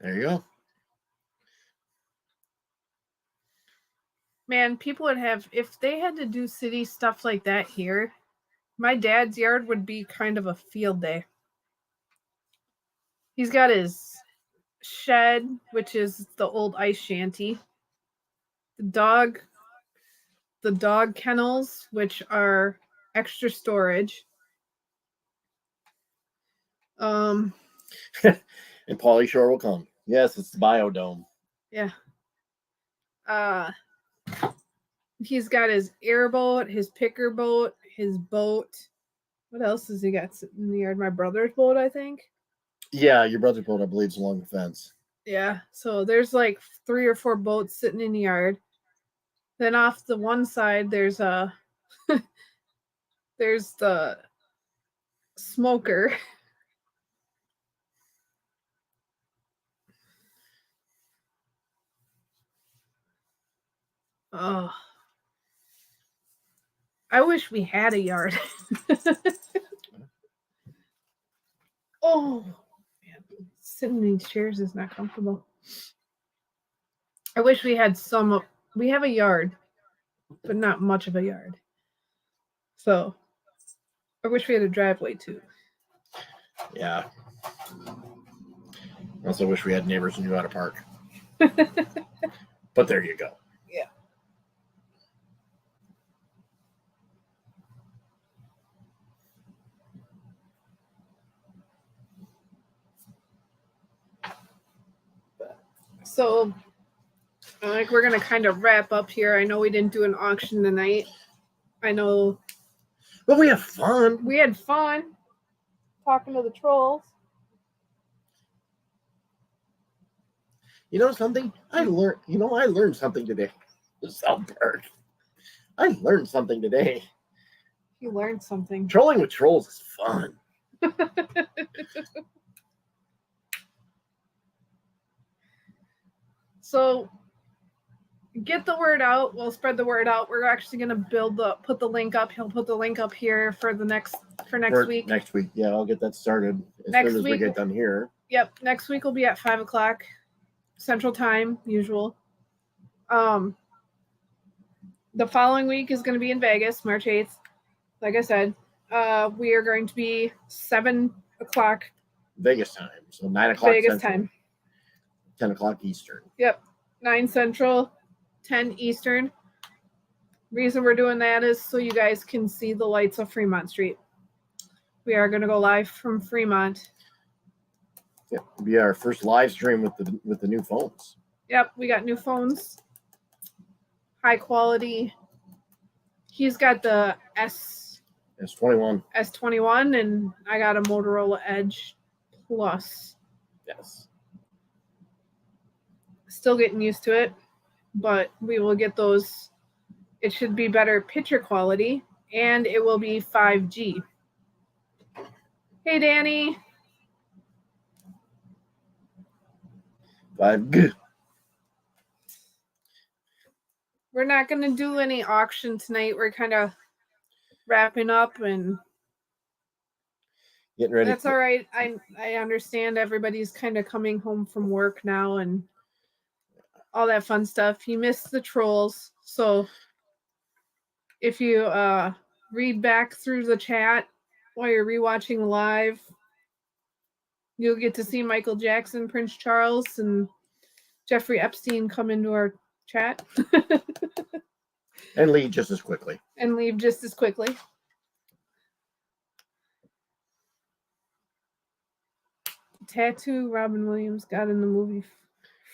There you go. Man, people would have, if they had to do city stuff like that here, my dad's yard would be kind of a field day. He's got his shed, which is the old ice shanty. The dog kennels, which are extra storage. And Pauly Shore will come. Yes, it's the biodome. Yeah. He's got his airboat, his picker boat, his boat. What else has he got sitting in the yard? My brother's boat, I think. Yeah, your brother's boat, I believe, is along the fence. Yeah, so there's like 3 or 4 boats sitting in the yard. Then off the one side, there's there's the smoker. Oh, I wish we had a yard. Oh, man, sitting in these chairs is not comfortable. I wish we had we have a yard, but not much of a yard. So I wish we had a driveway too. Yeah. I also wish we had neighbors who knew how to park. But there you go. Yeah. So, like, we're gonna kind of wrap up here. I know we didn't do an auction tonight. I know. But we have fun. We had fun talking to the trolls. You know something? I learned something today. South Park. I learned something today. You learned something. Trolling with trolls is fun. So get the word out. We'll spread the word out. We're actually gonna put the link up. He'll put the link up here for next week. Next week, yeah, I'll get that started as soon as we get done here. Yep, next week will be at 5:00 Central Time, usual. The following week is going to be in Vegas, March 8th. Like I said, we are going to be 7:00 Vegas time, so 9:00 Vegas Central, time. 10:00 Eastern. Yep, 9 Central, 10 Eastern. Reason we're doing that is so you guys can see the lights of Fremont Street. We are going to go live from Fremont. Yeah, it'll be our first live stream with the new phones. Yep, we got new phones. High quality. He's got the S21, and I got a Motorola Edge Plus. Yes. Still getting used to it, but we will get those. It should be better picture quality, and it will be 5G. Hey, Danny. 5G. We're not going to do any auction tonight. We're kind of wrapping up, and Getting ready. that's all right. I understand everybody's kind of coming home from work now and all that fun stuff. You missed the trolls, so if you read back through the chat while you're rewatching live, you'll get to see Michael Jackson, Prince Charles, and Jeffrey Epstein come into our chat. And leave just as quickly. Tattoo Robin Williams got in the movie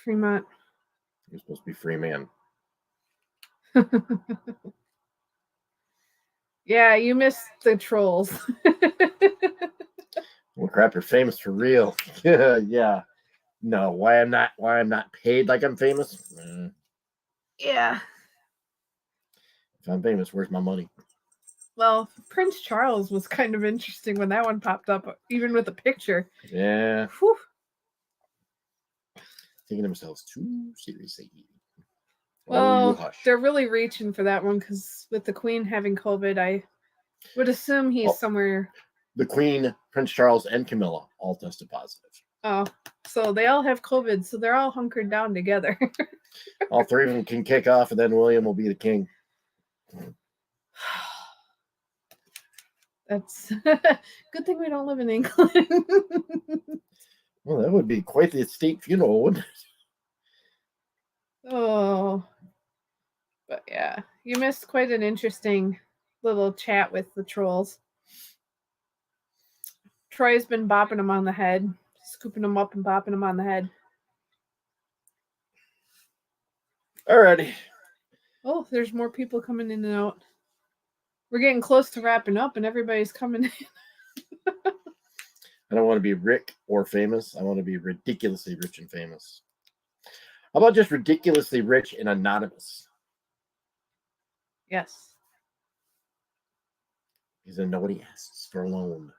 Fremont. You're supposed to be free man. Yeah, you missed the trolls. Well, crap, you're famous for real. Yeah. No, why I'm not paid like I'm famous? Yeah. If I'm famous, where's my money? Well, Prince Charles was kind of interesting when that one popped up, even with a picture. Yeah. Whew. Taking themselves too seriously. Well, they're really reaching for that one because with the Queen having COVID, I would assume he's somewhere. The Queen, Prince Charles, and Camilla all tested positive. Oh, so they all have COVID, so they're all hunkered down together. All three of them can kick off, and then William will be the king. That's good thing we don't live in England. Well, that would be quite the state funeral, wouldn't it? Oh, but yeah, you missed quite an interesting little chat with the trolls. Troy's been bopping them on the head, scooping them up and bopping them on the head. Alrighty. Oh, there's more people coming in and out. We're getting close to wrapping up, and everybody's coming in. I don't want to be rich or famous. I want to be ridiculously rich and famous. How about just ridiculously rich and anonymous? Yes. Because then nobody asks for a loan.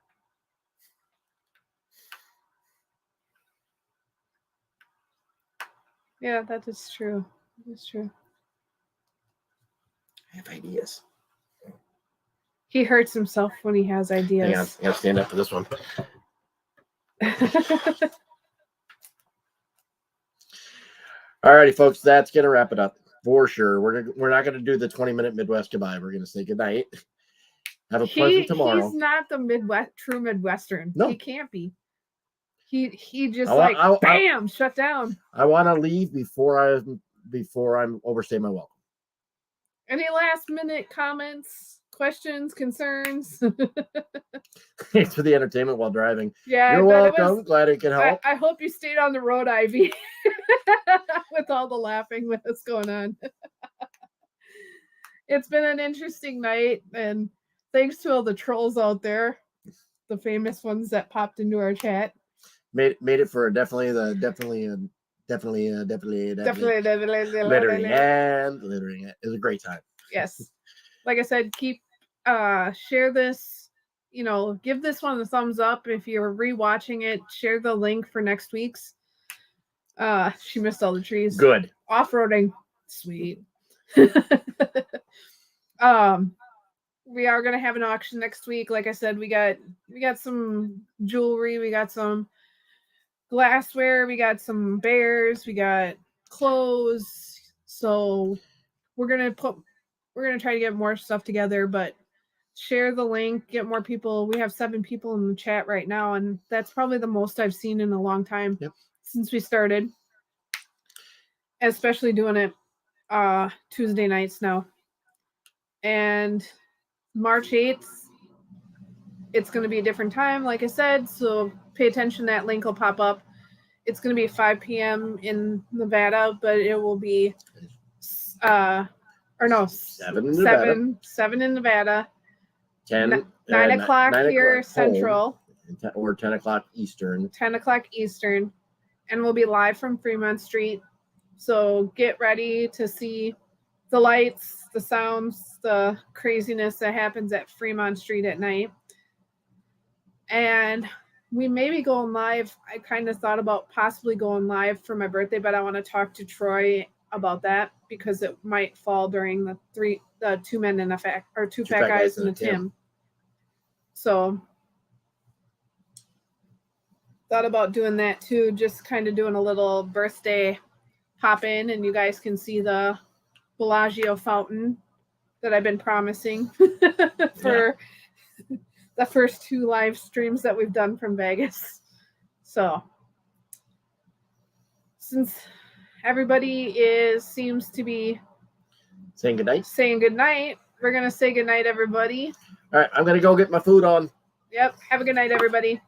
Yeah, that is true. That's true. I have ideas. He hurts himself when he has ideas. Hang on, I gotta stand up for this one. Alrighty, folks, that's gonna wrap it up for sure. We're not gonna do the 20-minute Midwest goodbye. We're gonna say goodnight. Have a pleasant tomorrow. He's not the true Midwestern. No, he can't be. He just bam, shut down. I want to leave before I'm overstay my welcome. Any last minute comments, questions, concerns? Thanks for the entertainment while driving. Yeah, you're welcome. Glad it can help. I hope you stayed on the road, Ivy, with all the laughing that's going on. It's been an interesting night, and thanks to all the trolls out there, the famous ones that popped into our chat. Made it for definitely littering. It was a great time. Yes. Like I said, keep share this, give this one a thumbs up. If you're rewatching it, share the link for next week's. She missed all the trees. Good. Off-roading. Sweet. We are gonna have an auction next week. Like I said, we got some jewelry, we got some glassware, we got some bears, we got clothes. So we're gonna try to get more stuff together, but share the link, get more people. We have 7 people in the chat right now, and that's probably the most I've seen in a long time since we started. Especially doing it Tuesday nights now. And March 8th, it's going to be a different time, like I said, so pay attention. That link will pop up. It's going to be 5 p.m. in Nevada, but it will be 7 in Nevada. 9 o'clock here Central. Or 10 o'clock Eastern. 10 o'clock Eastern. and we'll be live from Fremont Street. So get ready to see the lights, the sounds, the craziness that happens at Fremont Street at night. And we may be going live. I kind of thought about possibly going live for my birthday, but I want to talk to Troy about that because it might fall during the two men and a fat, or two fat guys and a Tim. So thought about doing that too, just kind of doing a little birthday hop in, and you guys can see the Bellagio fountain that I've been promising for the first 2 live streams that we've done from Vegas. So since everybody seems to be saying goodnight, we're gonna say goodnight, everybody. All right, I'm gonna go get my food on. Yep. Have a good night, everybody.